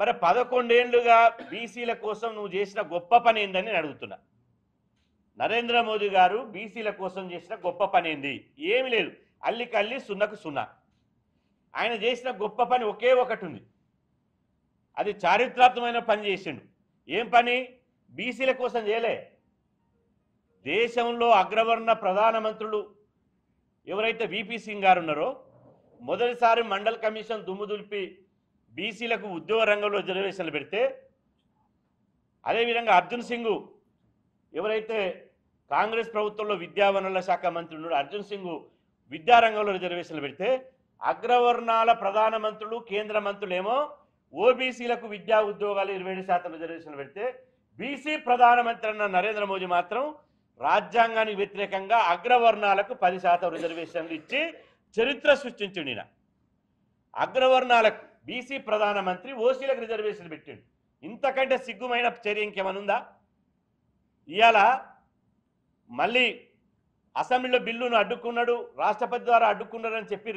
మరి 11 ఏళ్లుగా బీసీల కోసం నువ్వు చేసిన గొప్ప పని ఏందని నేను అడుగుతున్నా. నరేంద్ర మోదీ గారు బీసీల కోసం చేసిన గొప్ప పని ఏంది? ఏమీ లేదు. అల్లికల్లి సున్నకు సున్నా. ఆయన చేసిన గొప్ప పని ఒకే ఒకటి ఉంది. అది చారిత్రాత్మకమైన పని చేసిండు. ఏం పని? బీసీల కోసం చేయలే. దేశంలో అగ్రవర్ణ ప్రధానమంత్రులు ఎవరైతే విపి సింగ్ గారు ఉన్నారో మొదటిసారి మండల్ కమిషన్ దుమ్ము దులిపి బీసీలకు ఉద్యోగ రంగంలో రిజర్వేషన్లు పెడితే, అదేవిధంగా అర్జున్ సింగ్ ఎవరైతే కాంగ్రెస్ ప్రభుత్వంలో విద్యావనరుల శాఖ మంత్రి ఉన్నారో అర్జున్ సింగ్ విద్యారంగంలో రిజర్వేషన్లు పెడితే, అగ్రవర్ణాల ప్రధానమంత్రులు కేంద్ర మంత్రులేమో ఓబీసీలకు విద్యా ఉద్యోగాలు 27% రిజర్వేషన్లు పెడితే, బీసీ ప్రధానమంత్రి అన్న నరేంద్ర మోదీ మాత్రం రాజ్యాంగానికి వ్యతిరేకంగా అగ్రవర్ణాలకు 10% రిజర్వేషన్లు ఇచ్చి చరిత్ర సృష్టించిండు. ఈయన అగ్రవర్ణాలకు బీసీ ప్రధానమంత్రి ఓసీలకు రిజర్వేషన్లు పెట్టిండు. ఇంతకంటే సిగ్గుమైన చర్య ఇంకేమనుందా? ఇవాళ మళ్ళీ అసెంబ్లీలో బిల్లును అడ్డుకున్నాడు, రాష్ట్రపతి ద్వారా అడ్డుకున్నారని చెప్పి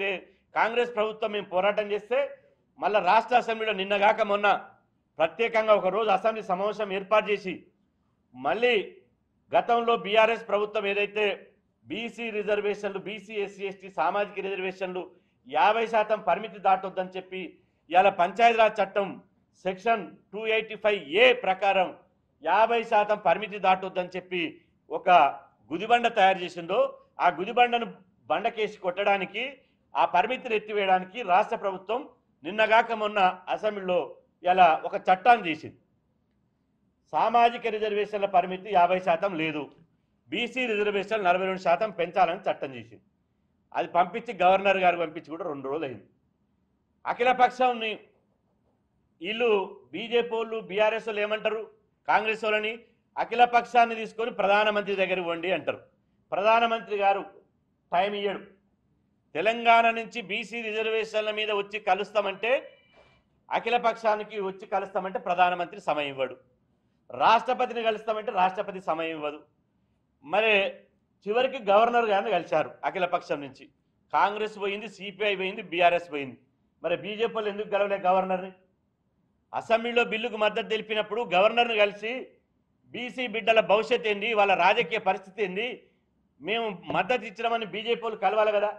కాంగ్రెస్ ప్రభుత్వం మేము పోరాటం చేస్తే, మళ్ళీ రాష్ట్ర అసెంబ్లీలో నిన్నగాక మొన్న ప్రత్యేకంగా ఒకరోజు అసెంబ్లీ సమావేశం ఏర్పాటు చేసి మళ్ళీ గతంలో బీఆర్ఎస్ ప్రభుత్వం ఏదైతే బీసీ రిజర్వేషన్లు, బీసీ ఎస్సీ ఎస్టీ సామాజిక రిజర్వేషన్లు 50% పరిమితి దాటొద్దని చెప్పి ఇవాళ పంచాయతీరాజ్ చట్టం సెక్షన్ 285A ప్రకారం 50% పరిమితి దాటొద్దని చెప్పి ఒక గుదిబండ తయారు చేసిందో, ఆ గుదిబండను బండకేసి కొట్టడానికి, ఆ పరిమితిని ఎత్తివేయడానికి రాష్ట్ర ప్రభుత్వం నిన్నగాక మొన్న అసెంబ్లీలో ఇలా ఒక చట్టాన్ని చేసింది. సామాజిక రిజర్వేషన్ల పరిమితి 50% లేదు, బీసీ రిజర్వేషన్లు 42% పెంచాలని చట్టం చేసింది. అది పంపించి గవర్నర్ గారు పంపించి కూడా 2 రోజులు అయింది. అఖిలపక్షంని వీళ్ళు బీజేపీ వాళ్ళు బీఆర్ఎస్ వాళ్ళు ఏమంటారు? కాంగ్రెస్ వాళ్ళని అఖిలపక్షాన్ని తీసుకొని ప్రధానమంత్రి దగ్గరికి వండి అంటారు. ప్రధానమంత్రి గారు టైం ఇయ్యడు. తెలంగాణ నుంచి బీసీ రిజర్వేషన్ల మీద వచ్చి కలుస్తామంటే, అఖిలపక్షానికి వచ్చి కలుస్తామంటే ప్రధానమంత్రి సమయం ఇవ్వడు. రాష్ట్రపతిని కలుస్తామంటే రాష్ట్రపతి సమయం ఇవ్వదు. మరి చివరికి గవర్నర్ గారిని కలిశారు అఖిలపక్షం నుంచి. కాంగ్రెస్ పోయింది, సిపిఐ పోయింది, బీఆర్ఎస్ పోయింది. మరి బీజేపీ వాళ్ళు ఎందుకు గెలవలే గవర్నర్ని? అసెంబ్లీలో బిల్లుకు మద్దతు తెలిపినప్పుడు గవర్నర్ని కలిసి బీసీ బిడ్డల భవిష్యత్ ఏంది, వాళ్ళ రాజకీయ పరిస్థితి ఏంది, మేము మద్దతు ఇచ్చినామని బీజేపీ వాళ్ళు కలవాలి కదా.